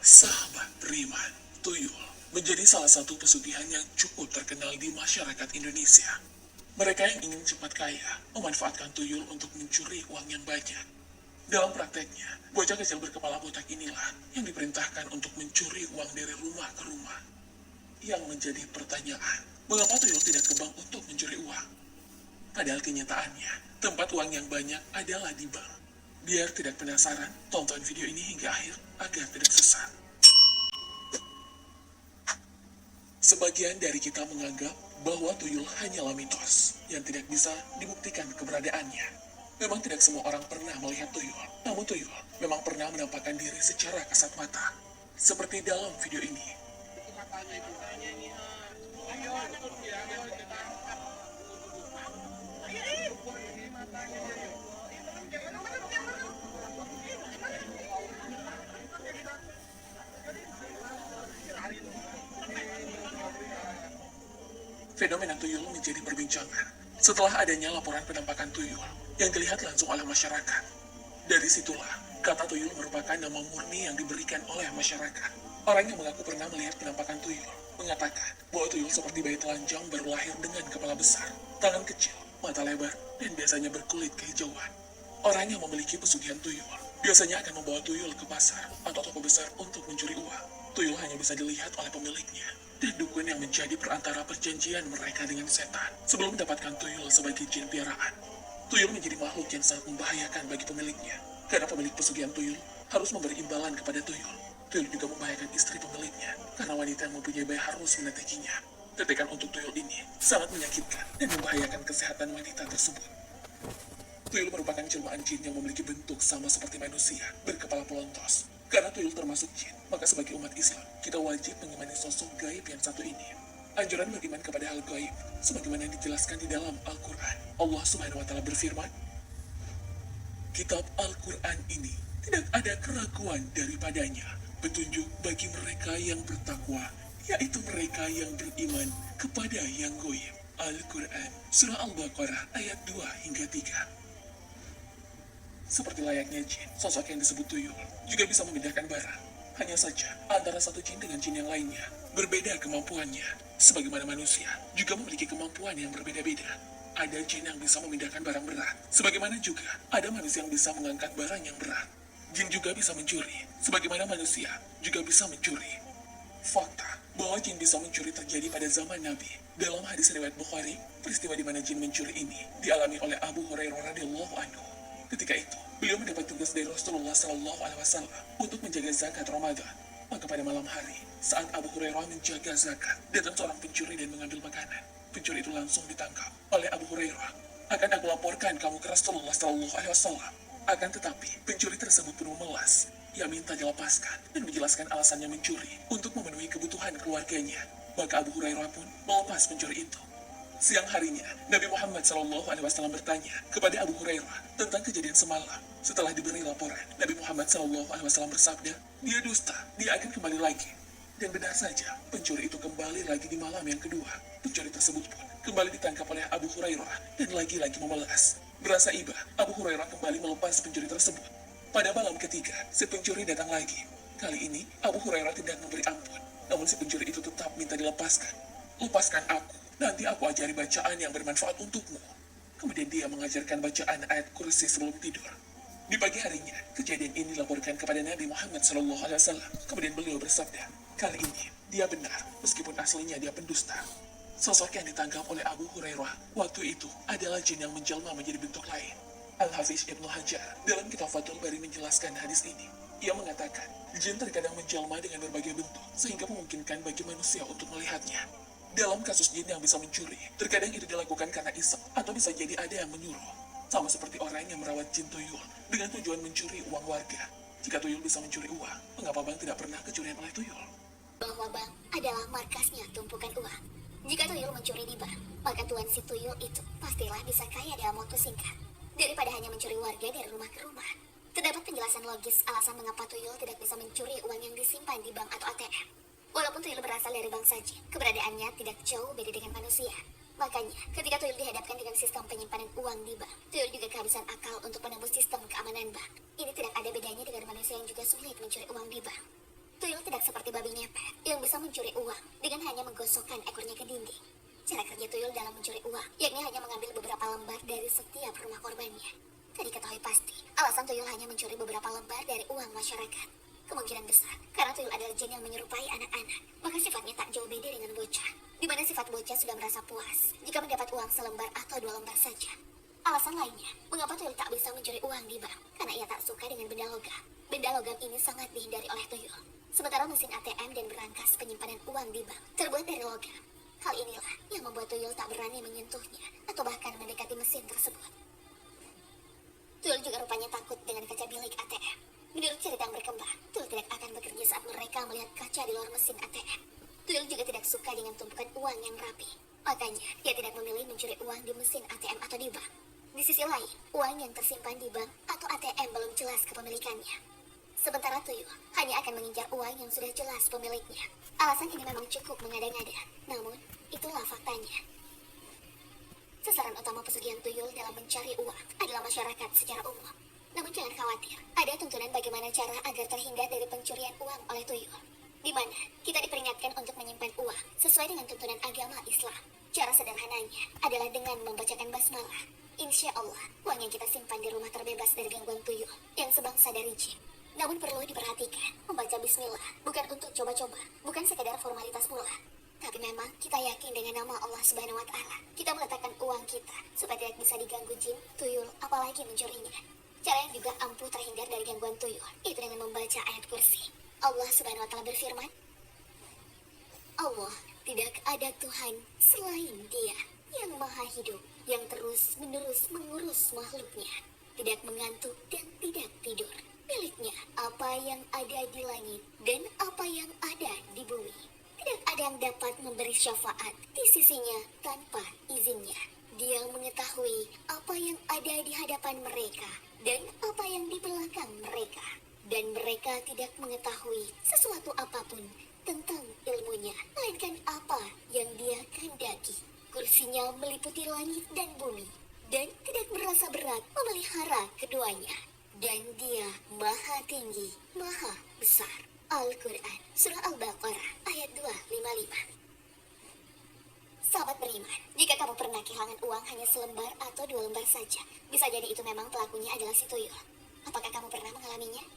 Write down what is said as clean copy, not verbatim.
Sahabat beriman, tuyul menjadi salah satu pesugihan yang cukup terkenal di masyarakat Indonesia. Mereka yang ingin cepat kaya memanfaatkan tuyul untuk mencuri uang yang banyak. Dalam prakteknya, bocah kecil berkepala botak inilah yang diperintahkan untuk mencuri uang dari rumah ke rumah. Yang menjadi pertanyaan, mengapa tuyul tidak ke bank untuk mencuri uang? Padahal kenyataannya, tempat uang yang banyak adalah di bank. Biar tidak penasaran, tonton video ini hingga akhir agar tidak sesat. Sebagian dari kita menganggap bahwa tuyul hanyalah mitos yang tidak bisa dibuktikan keberadaannya. Memang tidak semua orang pernah melihat tuyul, namun tuyul memang pernah menampakkan diri secara kasat mata. Seperti dalam video ini. Fenomena tuyul menjadi perbincangan setelah adanya laporan penampakan tuyul yang dilihat langsung oleh masyarakat. Dari situlah, kata tuyul merupakan nama murni yang diberikan oleh masyarakat. Orang yang mengaku pernah melihat penampakan tuyul mengatakan bahwa tuyul seperti bayi telanjang baru lahir dengan kepala besar, tangan kecil, mata lebar, dan biasanya berkulit kehijauan. Orang yang memiliki pesugihan tuyul biasanya akan membawa tuyul ke pasar atau toko besar untuk mencuri uang. Tuyul hanya bisa dilihat oleh pemiliknya dan dukun yang menjadi perantara perjanjian mereka dengan setan sebelum mendapatkan tuyul sebagai jin piaraan. Tuyul menjadi makhluk yang sangat membahayakan bagi pemiliknya karena pemilik pesugihan tuyul harus memberi imbalan kepada tuyul. Tuyul juga membahayakan istri pemiliknya karena wanita yang mempunyai bayi harus menetikinya. Tetikan untuk tuyul ini sangat menyakitkan dan membahayakan kesehatan wanita tersebut. Tuyul merupakan jelmaan jin yang memiliki bentuk sama seperti manusia, berkepala pelontos. Karena tuyul termasuk jin, maka sebagai umat Islam, kita wajib mengimani sosok gaib yang satu ini. Anjuran beriman kepada hal gaib, sebagaimana yang dijelaskan di dalam Al-Quran. Allah Subhanahu wa Ta'ala berfirman, Kitab Al-Quran ini tidak ada keraguan daripadanya, petunjuk bagi mereka yang bertakwa, yaitu mereka yang beriman kepada yang gaib. Al-Quran, Surah Al-Baqarah ayat 2 hingga 3. Seperti layaknya jin, sosok yang disebut tuyul juga bisa memindahkan barang. Hanya saja, antara satu jin dengan jin yang lainnya berbeda kemampuannya. Sebagaimana manusia juga memiliki kemampuan yang berbeda-beda. Ada jin yang bisa memindahkan barang berat, sebagaimana juga ada manusia yang bisa mengangkat barang yang berat. Jin juga bisa mencuri, sebagaimana manusia juga bisa mencuri. Fakta bahwa jin bisa mencuri terjadi pada zaman Nabi. Dalam hadis riwayat Bukhari, peristiwa di mana jin mencuri ini dialami oleh Abu Hurairah radhiyallahu anhu. Ketika itu, beliau mendapat tugas dari Rasulullah SAW untuk menjaga zakat Ramadan. Maka pada malam hari, saat Abu Hurairah menjaga zakat, datang seorang pencuri dan mengambil makanan. Pencuri itu langsung ditangkap oleh Abu Hurairah. Akan aku laporkan kamu ke Rasulullah SAW. Akan tetapi, pencuri tersebut penuh melas. Ia minta dilepaskan dan menjelaskan alasannya mencuri untuk memenuhi kebutuhan keluarganya. Maka Abu Hurairah pun melepas pencuri itu. Siang harinya, Nabi Muhammad SAW bertanya kepada Abu Hurairah tentang kejadian semalam. Setelah diberi laporan, Nabi Muhammad SAW bersabda, dia dusta, dia akan kembali lagi. Dan benar saja, pencuri itu kembali lagi di malam yang kedua. Pencuri tersebut pun kembali ditangkap oleh Abu Hurairah dan lagi-lagi memelas. Berasa iba, Abu Hurairah kembali melepas pencuri tersebut. Pada malam ketiga, si pencuri datang lagi. Kali ini, Abu Hurairah tidak memberi ampun. Namun si pencuri itu tetap minta dilepaskan. Lepaskan aku. Nanti aku ajari bacaan yang bermanfaat untukmu. Kemudian dia mengajarkan bacaan ayat kursi sebelum tidur. Di pagi harinya, kejadian ini dilaporkan kepada Nabi Muhammad SAW. Kemudian beliau bersabda, kali ini dia benar, meskipun aslinya dia pendusta. Sosok yang ditangkap oleh Abu Hurairah waktu itu adalah jin yang menjelma menjadi bentuk lain. Al-Hafiz Ibnu Hajar dalam kitab Fathul Bari menjelaskan hadis ini. Ia mengatakan, jin terkadang menjelma dengan berbagai bentuk, sehingga memungkinkan bagi manusia untuk melihatnya. Dalam kasus jin yang bisa mencuri, terkadang itu dilakukan karena iseng, atau bisa jadi ada yang menyuruh. Sama seperti orang yang merawat jin tuyul dengan tujuan mencuri uang warga. Jika tuyul bisa mencuri uang, mengapa bank tidak pernah kecurian oleh tuyul? Bahwa bank adalah markasnya tumpukan uang. Jika tuyul mencuri di bank, maka tuan si tuyul itu pastilah bisa kaya dalam waktu singkat. Daripada hanya mencuri warga dari rumah ke rumah. Terdapat penjelasan logis alasan mengapa tuyul tidak bisa mencuri uang yang disimpan di bank atau ATM. Walaupun tuyul berasal dari bangsa jin, keberadaannya tidak jauh beda dengan manusia. Makanya, ketika tuyul dihadapkan dengan sistem penyimpanan uang di bank, tuyul juga kehabisan akal untuk menembus sistem keamanan bank. Ini tidak ada bedanya dengan manusia yang juga sulit mencuri uang di bank. Tuyul seperti babi ngepet yang bisa mencuri uang dengan hanya menggosokkan ekornya ke dinding. Cara kerja tuyul dalam mencuri uang, yakni hanya mengambil beberapa lembar dari setiap rumah korbannya. Tak diketahui pasti, alasan tuyul hanya mencuri beberapa lembar dari uang masyarakat. Kemungkinan besar, karena tuyul adalah jin yang menyerupai anak-anak, maka sifatnya tak jauh beda dengan bocah, di mana sifat bocah sudah merasa puas jika mendapat uang selembar atau 2 lembar saja. Alasan lainnya, mengapa tuyul tak bisa mencuri uang di bank? Karena ia tak suka dengan benda logam. Benda logam ini sangat dihindari oleh tuyul. Sementara mesin ATM dan berangkas penyimpanan uang di bank terbuat dari logam. Hal inilah yang membuat tuyul tak berani menyentuhnya atau bahkan mendekati mesin tersebut. Tuyul juga rupanya takut dengan kaca bilik ATM. Menurut cerita yang berkembang, tuyul tidak akan bekerja saat mereka melihat kaca di luar mesin ATM. Tuyul juga tidak suka dengan tumpukan uang yang rapi. Makanya, dia tidak memilih mencuri uang di mesin ATM atau di bank. Di sisi lain, uang yang tersimpan di bank atau ATM belum jelas kepemilikannya. Sementara tuyul hanya akan mengincar uang yang sudah jelas pemiliknya. Alasan ini memang cukup mengada-ngada, namun itulah faktanya. Sasaran utama pesugihan tuyul dalam mencari uang adalah masyarakat secara umum. Namun jangan khawatir, ada tuntunan bagaimana cara agar terhindar dari pencurian uang oleh tuyul. Di mana kita diperingatkan untuk menyimpan uang sesuai dengan tuntunan agama Islam. Cara sederhananya adalah dengan membacakan basmalah. Insya Allah, uang yang kita simpan di rumah terbebas dari gangguan tuyul yang sebangsa dari jin. Namun perlu diperhatikan, membaca bismillah bukan untuk coba-coba, bukan sekadar formalitas pula. Tapi memang kita yakin dengan nama Allah Subhanahu wa Ta'ala. Kita meletakkan uang kita supaya tidak bisa diganggu jin, tuyul, apalagi mencurinya. Cara yang juga ampuh terhindar dari gangguan tuyul itu dengan membaca ayat kursi. Allah Subhanahu wa Ta'ala berfirman, Allah tidak ada Tuhan selain Dia yang maha hidup, yang terus-menerus mengurus makhluknya, tidak mengantuk dan tidak tidur. Miliknya apa yang ada di langit dan apa yang ada di bumi. Tidak ada yang dapat memberi syafaat di sisinya tanpa izinnya. Dia mengetahui apa yang ada di hadapan mereka dan apa yang di belakang mereka. Dan mereka tidak mengetahui sesuatu apapun tentang ilmunya, melainkan apa yang dia kehendaki. Kursinya meliputi langit dan bumi, dan tidak merasa berat memelihara keduanya. Dan dia maha tinggi, maha besar. Al-Quran, Surah Al-Baqarah, ayat 255. Sahabat beriman, jika kamu pernah kehilangan uang hanya selembar atau 2 lembar saja, bisa jadi itu memang pelakunya adalah si tuyul. Apakah kamu pernah mengalaminya?